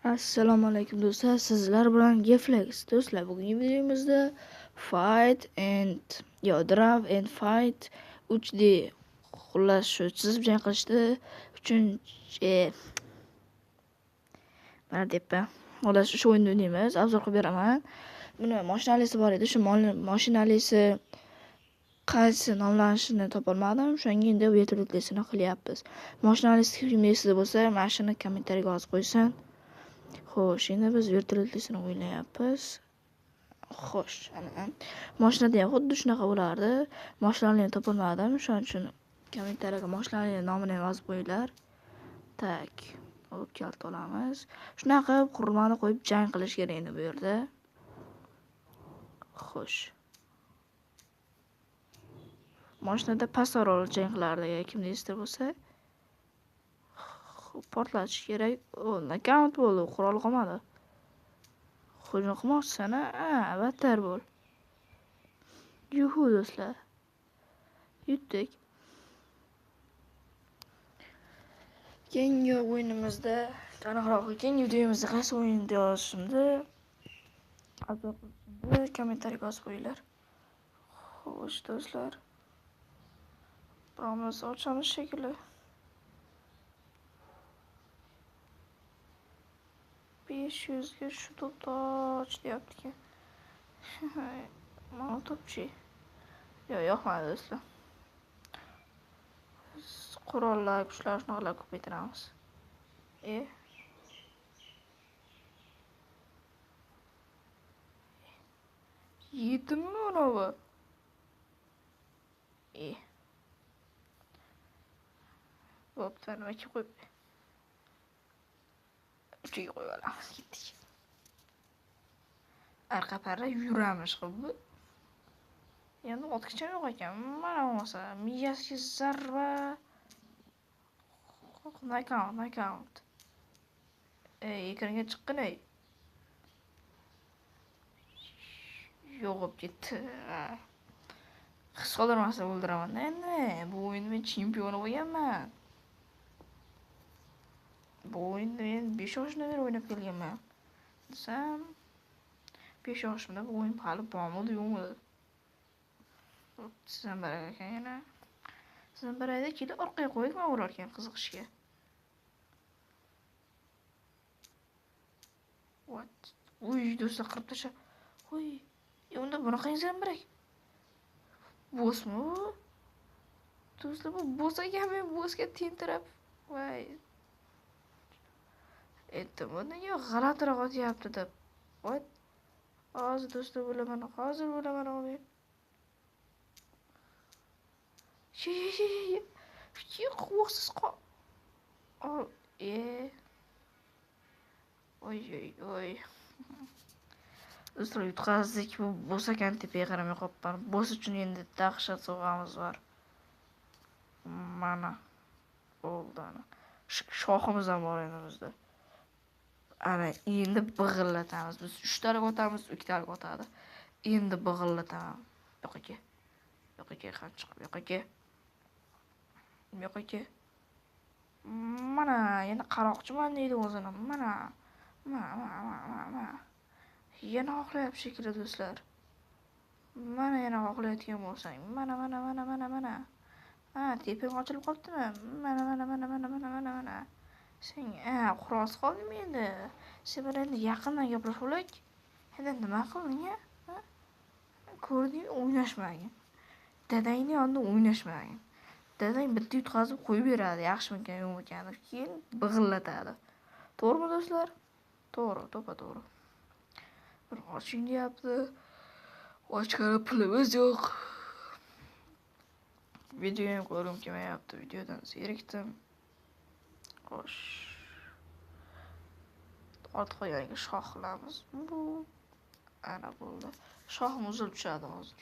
Assalomu alaykum do'stlar, sizlar bilan Geflex. Do'stlar, bugungi videomizda Draft and Fight 3D xullas shu chizib jang qilishda uchinchi mana deyapman. Xullas shu o'yinni o'ynaymiz. Obzor qilib beraman. Buni mashinalisi bor edi. Shu mashinalisi qaysi nomlanishini topolmadim. O'shanga endi vertolyotlisini qilyapmiz. Mashinalisi kim esida bo'lsa, mana shuni kommentariyaga yozib qo'ysin. Xo'sh, endi biz vertolyotlisini o'ynayapmiz. Xo'sh, ana mashinada ham xuddi shunaqa bo'lardi. Mashinalarni topolmadim, shuning uchun kommentariyaga mashinalarning nomini yozib qo'yinglar. Tak, olib kelib olamiz. Shunaqa qilib qurilmani qo'yib jang qilish kerak endi bu yerda. Xo'sh. Mashinada pastorol jang qilardi, kimda esda bo'lsa. Portlatish kerak. Nokaut bo'ldi, qurol qolmadi. Hujum qilmoqchisan, battar bo'l. Yuhu do'stlar. Yutdik. Keyingi o'yinimizda, aniqroq keyingi videomizda qaysi o'yinni yozishimni kommentariyaga yozib qo'yinglar. Xo'sh do'stlar. Biroz ochamiz shekilli. 500 ga shu to'pni och deyapti. Mana to'pchi. Yo'qmadi do'stlar. Qurollar, kuchlar shunaqalar ko'paytiramiz. Yedimmi mana bu? Bo'pti, nima qo'yib. Uchiga qo'yib olamiz, ketdik. Arqa parra yuramiz qilib. Endi otkicha yo'q ekan. Mana bo'lmasa, miyasiga zarba. Knockout. Ekranga chiqqin ey. Yo'qib ketdi. His qoldirmasa o'ldiraman. Endi bu o'yinda men chempion bo'lganman. Bu o'yinda men 5 yoshimdan beri o'ynab kelganman. Desam 5 yoshimda bu o'yin hali bormadi, yo'qmidi. Zambarak ekan yana. Zambarakda kelib orqaga qo'yib men urar ekan qiziqishga. What? Uy, do'stlar qirib tasha. Uy, unda bunaqa zambarak. Bo'smi bu? Do'stlar, bu bo's ekan, men bo'sga tentirab. Voy. Bunga g'alatiroq o'tyapti deb. What? Hozir do'stlar bo'laman, men. Qo'rqsiz qol. Oy. Do'stlar, yutqazdik. Bu bo's ekan, tepaga qaramay qolibman. Bo's uchun endi dahshat sovg'amiz bor. Mana bo'ldi ana. Shoximiz ham bor endi bizda. Ana endi big'illatamiz. Biz 3 talik otamiz, 2 talik otadi. Endi big'illataman. Yo'q aka, qanchiq. Yo'q aka. Mana yana qaroqchiman deydi o'zini. Mana. Yana oqlayapti shekilli do'stlar. Mana yana oqlayotgan bo'lsang. Mana. Tepang ochilib qolibdimi? Mana. Sen quroz qoldingmi endi? Sen bilan endi yaqindan gaplashib olaylik. Endi nima qilding, Ko'rding, o'ynashmagin. Dadangning yonida o'ynashmagin. Dadang bitta yutqazib qo'yib beradi, yaxshimikan, yo'qmikan deb keyin big'illatadi. To'g'rimi do'stlar? To'g'ri. Bir oching deyapti. Ochgani pulimiz yo'q. Videoyam ko'rgim kelmayapti. Videodan zerikdim. Xo'sh. Ortqa yangi shoh qilamiz. Bu ana bo'ldi. Shohim uzilib tushadi hozir.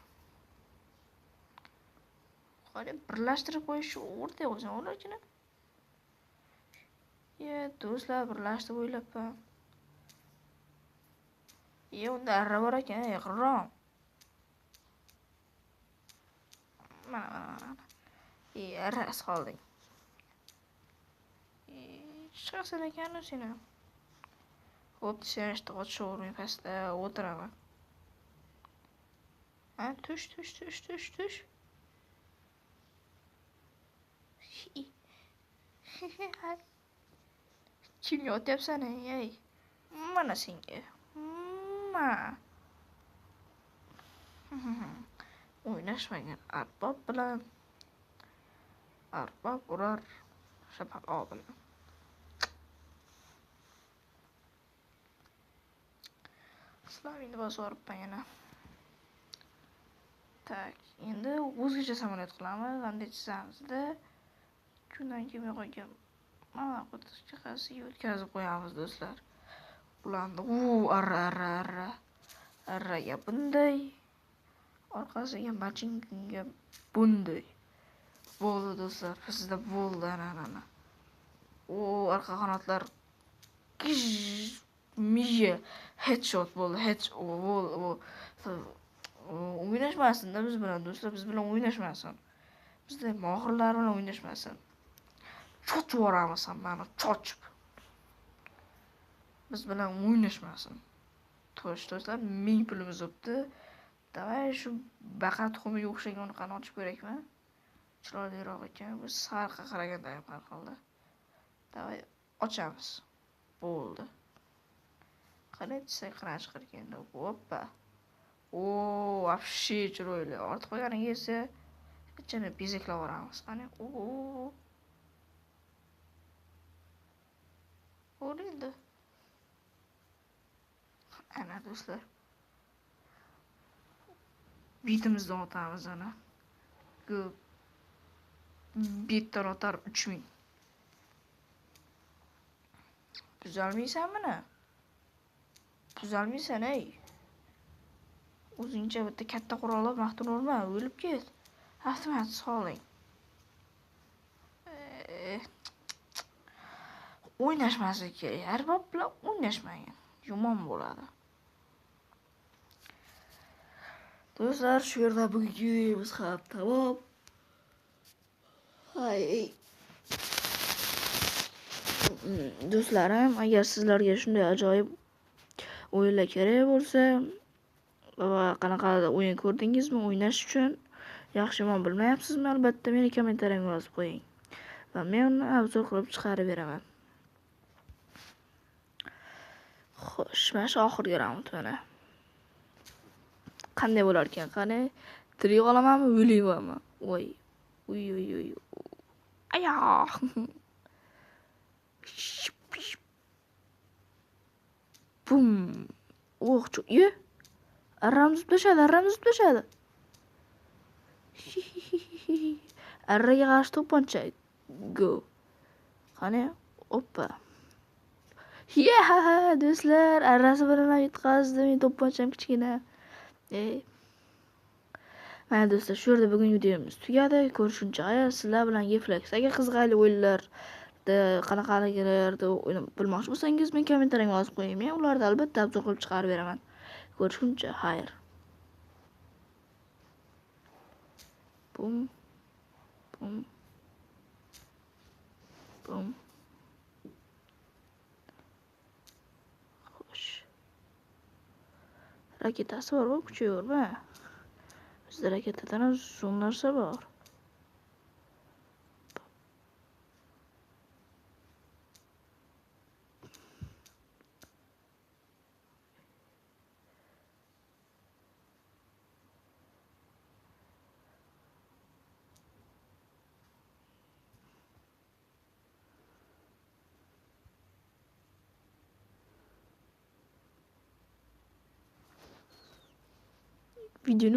Qani birlashtirib qo'yish o'rtaga qo'ysam bo'larkan. Do'stlar, birlashtirib o'ylabman. Unda arra bor ekan, yaqinroq. Mana. Arras qolding. Chiqasan ekan seni. Xo'p desam, işte otishovurmay pastda o'tiraman. Ha, tush. Kimga otyapsan, ey? Mana senga. Ma. O'ynashmagan arbob urar shapalo bilan. Sloveniya bosib olibman yana. Tak, endi o'zgacha samolyot qilamiz. Qanday chizamizda kundan kelmay qolgan mana qutichaqasiga o'tkazib qo'yamiz do'stlar. Ularni arraga bunday, orqasiga machinga bunday. Bo'ldi do'stlar, bizda bo'ldi ana. Arqa qanotlar miya headshot bo'ldi. O'ynashmasin-da biz bilan do'stlar, biz bilan o'ynashmasin. Bizda mohirlar bilan o'ynashmasin. Chochib yuboramiz hammani, chochib. Biz bilan o'ynashmasin. Do'stlar, ming pulimiz o'tdi. Davay shu baqar tuxumiga o'xshagan uni qani ochib ko'rakmi? Chiroyliroq ekan, biz sarqa qaraganda ham farq qildi. Davay ochamiz. Bo'ldi. Qanday desak qanaqa chiqargan endi. Hoppa. Вообще chiroyli. Ortib qo'yganiga esa ichini bezaklab yuboramiz. Qani? O'rindi. Ana do'stlar. Bitimizdan o'tamiz ana. Bitdan o'tar 3000. Buzolmaysan, ey. O'zingcha bitta katta qurollar maqtanurma, o'lib ket. Avtomat soling. O'ynashmaslik kerak. Arbob bilan o'ynashmagan. Yomon bo'ladi. Do'stlar, shu yerda bugungi videomiz ham tamom. Do'stlarim, agar sizlarga shunday ajoyib o'yinlar kerak bo'lsa va qanaqa o'yin ko'rdingizmi o'ynash uchun, yaxshi-yomon bilmayapsizmi, albatta meni kommentariyamga yozib qo'ying va men uni obzor qilib chiqarib beraman. Xo'sh, mana shu oxirgi raund mana. Qanday bo'lar ekan? Qani, tirik qolamanmi, o'laymanmi? Voy. Aya. Bum. Arramiz tashadi. Arraga qarshi to'pponcha. Go. Qani, oppa. Do'stlar, arrasi bilan yutqazdi, men to'pponcham kichkina. Mana do'stlar, shu yerda bugun videomiz tugadi. Ko'rishguncha sizlar bilan Geflex. Agar qiziqarli o'yinlarda qanaqaligini bilmoqchi bo'lsangiz, men kommentariyamga yozib qo'ying. Men ularni albatta obzor qilib chiqarib beraman. Ko'rishguncha, xayr. Bum. Xo'sh. Raketasi bor, kuchaverma. Bizda raketadan zo'n narsa bor. Videoni